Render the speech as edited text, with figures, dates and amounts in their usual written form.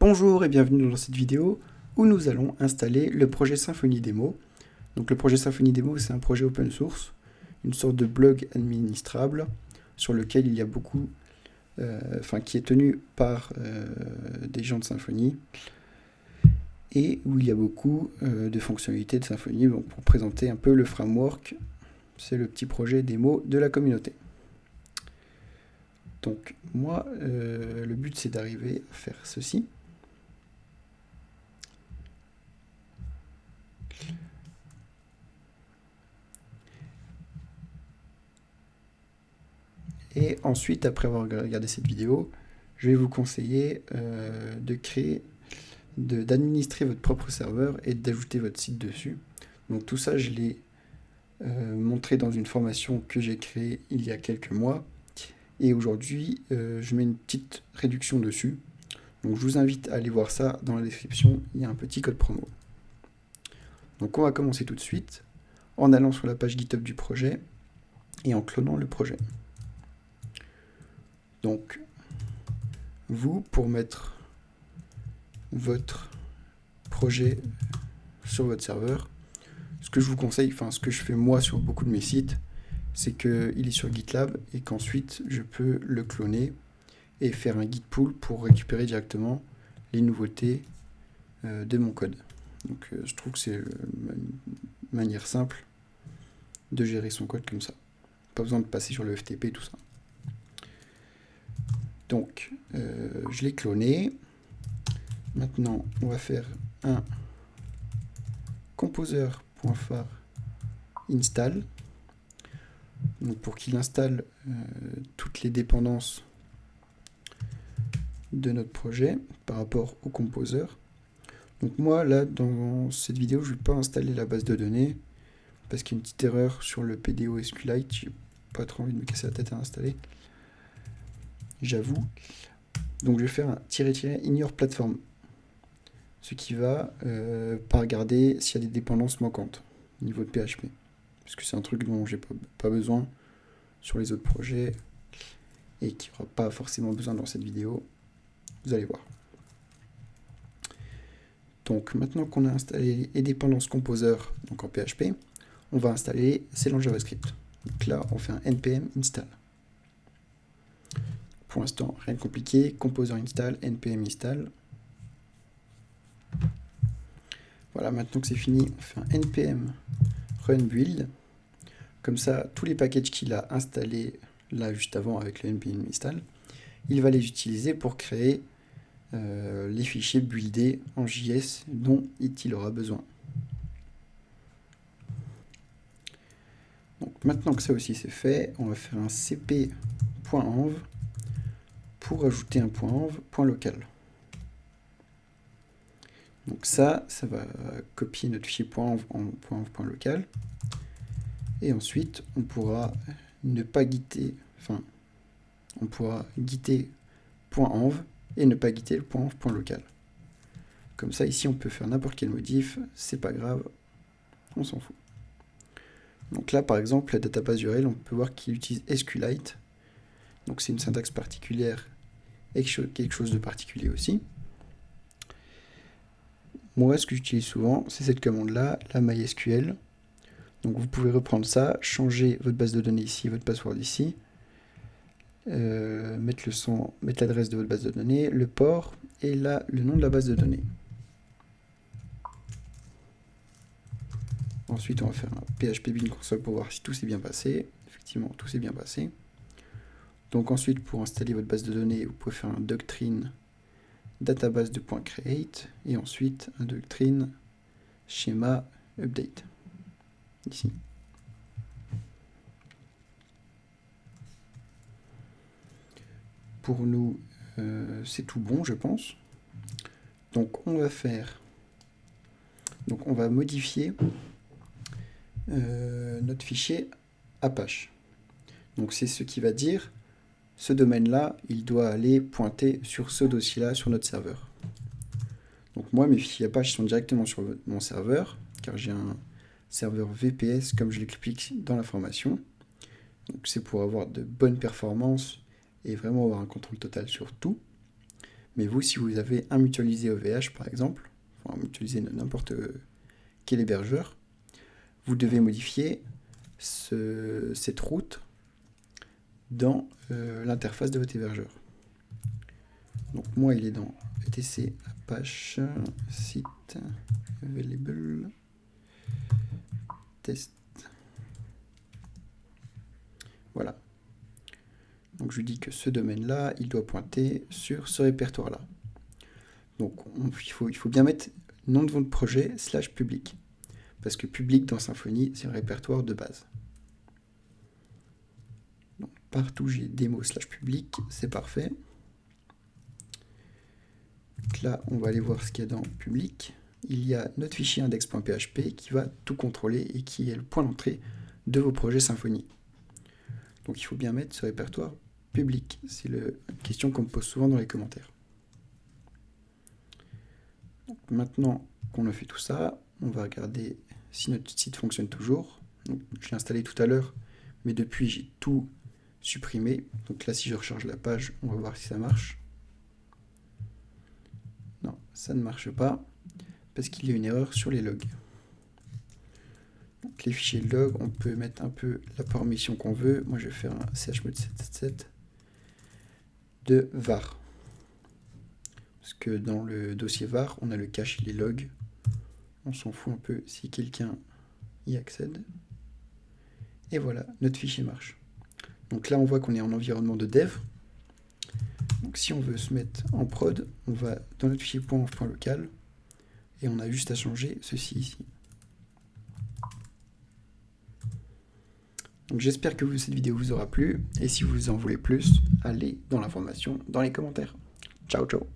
Bonjour et bienvenue dans cette vidéo où nous allons installer le projet Symfony Demo. Donc le projet Symfony Demo, c'est un projet open source, une sorte de blog administrable sur lequel il y a beaucoup, qui est tenu par des gens de Symfony et où il y a beaucoup de fonctionnalités de Symfony. Donc, pour présenter un peu le framework, c'est le petit projet démo de la communauté. Donc moi, le but c'est d'arriver à faire ceci. Et ensuite, après avoir regardé cette vidéo, je vais vous conseiller d'administrer votre propre serveur et d'ajouter votre site dessus. Donc tout ça, je l'ai montré dans une formation que j'ai créée il y a quelques mois. Et aujourd'hui, je mets une petite réduction dessus. Donc je vous invite à aller voir ça dans la description, il y a un petit code promo. Donc on va commencer tout de suite en allant sur la page GitHub du projet et en clonant le projet. Donc, vous, pour mettre votre projet sur votre serveur, ce que je vous conseille, ce que je fais moi sur beaucoup de mes sites, c'est qu'il est sur GitLab et qu'ensuite je peux le cloner et faire un git pull pour récupérer directement les nouveautés de mon code. Donc je trouve que c'est une manière simple de gérer son code comme ça. Pas besoin de passer sur le FTP et tout ça. Donc, je l'ai cloné. Maintenant, on va faire un composer.phar install. Donc, pour qu'il installe toutes les dépendances de notre projet par rapport au composer. Donc moi, là, dans cette vidéo, je ne vais pas installer la base de données parce qu'il y a une petite erreur sur le PDO SQLite. J'ai pas trop envie de me casser la tête à installer. J'avoue. Donc je vais faire un -- in your platform. Ce qui va pas regarder s'il y a des dépendances manquantes au niveau de PHP. Parce que c'est un truc dont j'ai pas besoin sur les autres projets et qui n'aura pas forcément besoin dans cette vidéo. Vous allez voir. Donc maintenant qu'on a installé les dépendances composer donc en PHP, on va installer celles en JavaScript. Donc là, on fait un npm install. Pour l'instant, rien de compliqué. Composer install, npm install. Voilà, maintenant que c'est fini, on fait un npm run build. Comme ça, tous les packages qu'il a installés là juste avant avec le npm install, il va les utiliser pour créer les fichiers buildés en JS dont il aura besoin. Donc maintenant que ça aussi c'est fait, on va faire un cp.env pour ajouter un .env .local. Donc ça va copier notre fichier .env en .env.local. Et ensuite, on pourra ne pas guitter, on pourra guitter .env et ne pas guitter le .env.local. Comme ça, ici, on peut faire n'importe quel modif, c'est pas grave, on s'en fout. Donc là, par exemple, la database URL, on peut voir qu'il utilise SQLite. Donc c'est une syntaxe particulière et quelque chose de particulier aussi. Moi, ce que j'utilise souvent, c'est cette commande-là, la MySQL. Donc vous pouvez reprendre ça, changer votre base de données ici, votre password ici, mettre l'adresse de votre base de données, le port et là le nom de la base de données. Ensuite, on va faire un PHP bin console pour voir si tout s'est bien passé. Effectivement, tout s'est bien passé. Donc ensuite, pour installer votre base de données, vous pouvez faire un doctrine database de .create et ensuite un doctrine schéma update. Ici. Pour nous, c'est tout bon, je pense. Donc on va modifier notre fichier Apache. Donc c'est ce qui va dire ce domaine-là, il doit aller pointer sur ce dossier-là sur notre serveur. Donc moi, mes fichiers Apache sont directement sur mon serveur, car j'ai un serveur VPS, comme je l'explique dans la formation. Donc c'est pour avoir de bonnes performances et vraiment avoir un contrôle total sur tout. Mais vous, si vous avez un mutualisé OVH par exemple, enfin mutualisé n'importe quel hébergeur, vous devez modifier cette route dans l'interface de votre hébergeur. Donc moi, il est dans etc apache site available test. Voilà. Donc je lui dis que ce domaine-là, il doit pointer sur ce répertoire-là. Donc il faut bien mettre nom de votre projet / public. Parce que public dans Symfony, c'est le répertoire de base. Donc, partout j'ai démo / public, c'est parfait. Donc là, on va aller voir ce qu'il y a dans public. Il y a notre fichier index.php qui va tout contrôler et qui est le point d'entrée de vos projets Symfony. Donc il faut bien mettre ce répertoire public. C'est une question qu'on me pose souvent dans les commentaires. Donc, maintenant qu'on a fait tout ça, on va regarder si notre site fonctionne toujours. Donc, je l'ai installé tout à l'heure, mais depuis j'ai tout supprimé. Donc là, si je recharge la page, on va voir si ça marche. Non, ça ne marche pas, parce qu'il y a une erreur sur les logs. Donc les fichiers log, on peut mettre un peu la permission qu'on veut. Moi, je vais faire un chmod 777 de var. Parce que dans le dossier var, on a le cache et les logs. On s'en fout un peu si quelqu'un y accède. Et voilà, notre fichier marche. Donc là, on voit qu'on est en environnement de dev. Donc si on veut se mettre en prod, on va dans notre fichier .local et on a juste à changer ceci ici. Donc j'espère que cette vidéo vous aura plu, et si vous en voulez plus, allez dans l'information dans les commentaires. Ciao ciao.